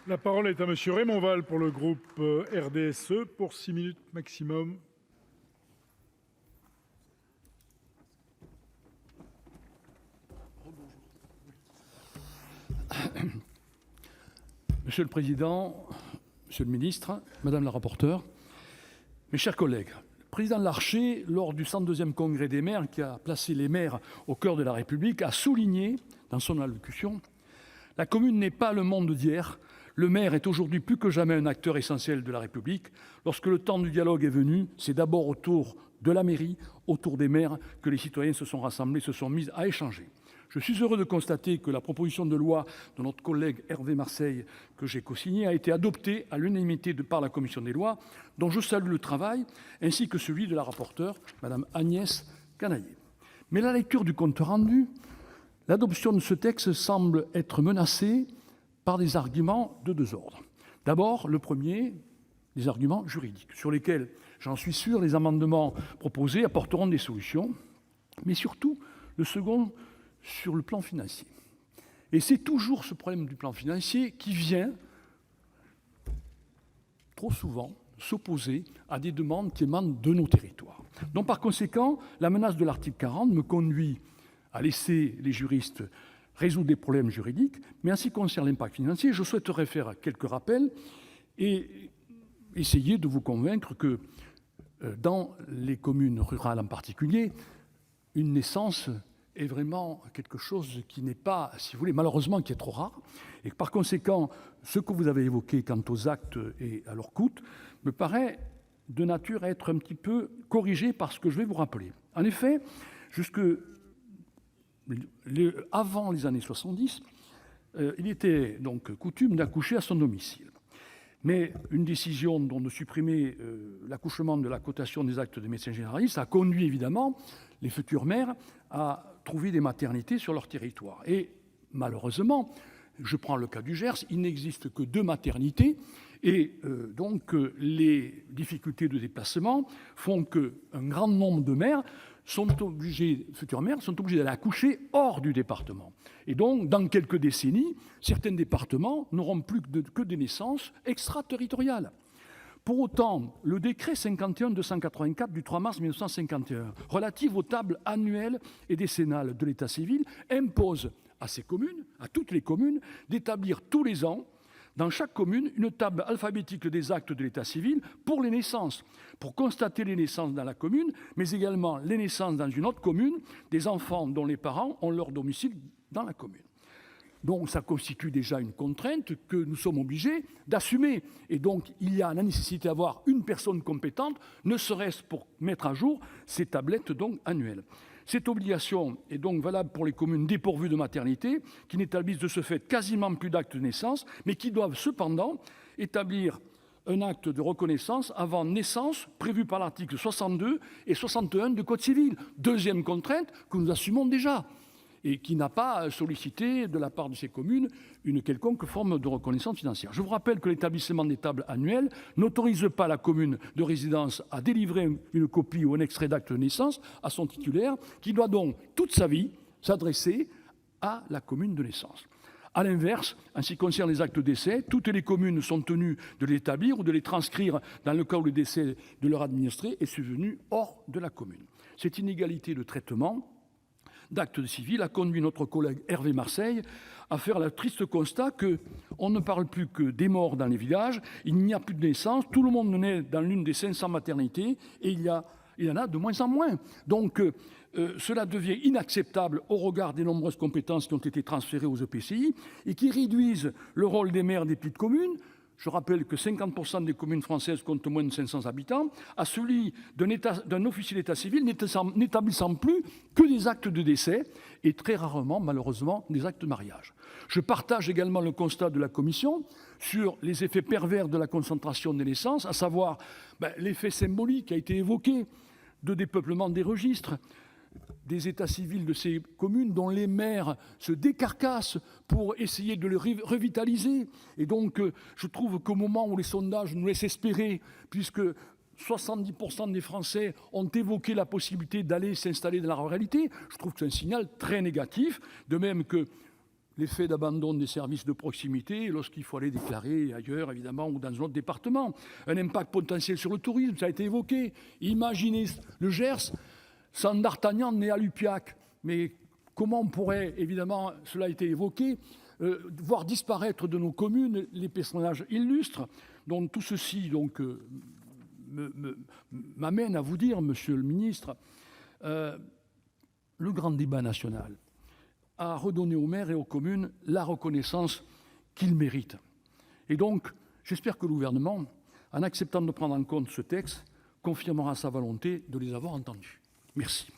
La parole est à Monsieur Raymond Vall pour le groupe RDSE pour 6 minutes maximum. Monsieur le Président, Monsieur le Ministre, Madame la rapporteure, mes chers collègues, le président Larcher, lors du 102e congrès des maires qui a placé les maires au cœur de la République, a souligné dans son allocution « La commune n'est pas le monde d'hier. Le maire est aujourd'hui plus que jamais un acteur essentiel de la République. Lorsque le temps du dialogue est venu, c'est d'abord autour de la mairie, autour des maires, que les citoyens se sont rassemblés, se sont mis à échanger. » Je suis heureux de constater que la proposition de loi de notre collègue Hervé Marseille, que j'ai co-signée, a été adoptée à l'unanimité par la commission des lois, dont je salue le travail, ainsi que celui de la rapporteure, Mme Agnès Canayer. Mais à la lecture du compte rendu, l'adoption de ce texte semble être menacée par des arguments de deux ordres. D'abord, le premier, des arguments juridiques, sur lesquels, j'en suis sûr, les amendements proposés apporteront des solutions, mais surtout, le second, sur le plan financier. Et c'est toujours ce problème du plan financier qui vient, trop souvent, s'opposer à des demandes qui émanent de nos territoires. Donc, par conséquent, la menace de l'article 40 me conduit à laisser les juristes résoudre des problèmes juridiques, mais en ce qui concerne l'impact financier, je souhaiterais faire quelques rappels et essayer de vous convaincre que dans les communes rurales en particulier, une naissance est vraiment quelque chose qui n'est pas, si vous voulez, malheureusement, qui est trop rare. Et par conséquent, ce que vous avez évoqué quant aux actes et à leur coût me paraît de nature à être un petit peu corrigé par ce que je vais vous rappeler. En effet, avant les années 70, il était donc coutume d'accoucher à son domicile. Mais une décision de supprimer l'accouchement de la cotation des actes de médecins généralistes a conduit évidemment les futures mères à trouver des maternités sur leur territoire. Et malheureusement, je prends le cas du Gers, il n'existe que 2 maternités et donc les difficultés de déplacement font qu'un grand nombre de mères futures mères sont obligées d'aller accoucher hors du département. Et donc, dans quelques décennies, certains départements n'auront plus que des naissances extraterritoriales. Pour autant, le décret 51-284 du 3 mars 1951, relatif aux tables annuelles et décennales de l'état civil, impose à ces communes, à toutes les communes, d'établir tous les ans, dans chaque commune, une table alphabétique des actes de l'état civil pour les naissances, pour constater les naissances dans la commune, mais également les naissances dans une autre commune, des enfants dont les parents ont leur domicile dans la commune. Donc ça constitue déjà une contrainte que nous sommes obligés d'assumer. Et donc il y a la nécessité d'avoir une personne compétente, ne serait-ce pour mettre à jour ces tablettes donc annuelles. Cette obligation est donc valable pour les communes dépourvues de maternité, qui n'établissent de ce fait quasiment plus d'actes de naissance, mais qui doivent cependant établir un acte de reconnaissance avant naissance prévu par l'article 62 et 61 du Code civil. Deuxième contrainte que nous assumons déjà et qui n'a pas sollicité de la part de ces communes une quelconque forme de reconnaissance financière. Je vous rappelle que l'établissement des tables annuelles n'autorise pas la commune de résidence à délivrer une copie ou un extrait d'acte de naissance à son titulaire, qui doit donc toute sa vie s'adresser à la commune de naissance. A l'inverse, en ce qui concerne les actes de décès, toutes les communes sont tenues de l'établir ou de les transcrire dans le cas où le décès de leur administré est survenu hors de la commune. Cette inégalité de traitement d'actes de civil a conduit notre collègue Hervé Marseille à faire le triste constat qu'on ne parle plus que des morts dans les villages, il n'y a plus de naissance, tout le monde naît dans l'une des 500 maternités et il y en a de moins en moins. Donc cela devient inacceptable au regard des nombreuses compétences qui ont été transférées aux EPCI et qui réduisent le rôle des maires des petites communes. Je rappelle que 50% des communes françaises comptent moins de 500 habitants, à celui d'un officier d'état civil n'établissant plus que des actes de décès et très rarement, malheureusement, des actes de mariage. Je partage également le constat de la Commission sur les effets pervers de la concentration des naissances, à savoir l'effet symbolique qui a été évoqué de dépeuplement des registres, des états civils de ces communes dont les maires se décarcassent pour essayer de les revitaliser. Et donc, je trouve qu'au moment où les sondages nous laissent espérer, puisque 70% des Français ont évoqué la possibilité d'aller s'installer dans la ruralité, je trouve que c'est un signal très négatif, de même que l'effet d'abandon des services de proximité lorsqu'il faut aller déclarer ailleurs, évidemment, ou dans un autre département. Un impact potentiel sur le tourisme, ça a été évoqué. Imaginez le Gers sans d'Artagnan né à Lupiac. Mais comment on pourrait, évidemment, cela a été évoqué, voir disparaître de nos communes les personnages illustres. Donc tout ceci m'amène à vous dire, monsieur le ministre, le grand débat national a redonné aux maires et aux communes la reconnaissance qu'ils méritent. Et donc, j'espère que le gouvernement, en acceptant de prendre en compte ce texte, confirmera sa volonté de les avoir entendus. Merci.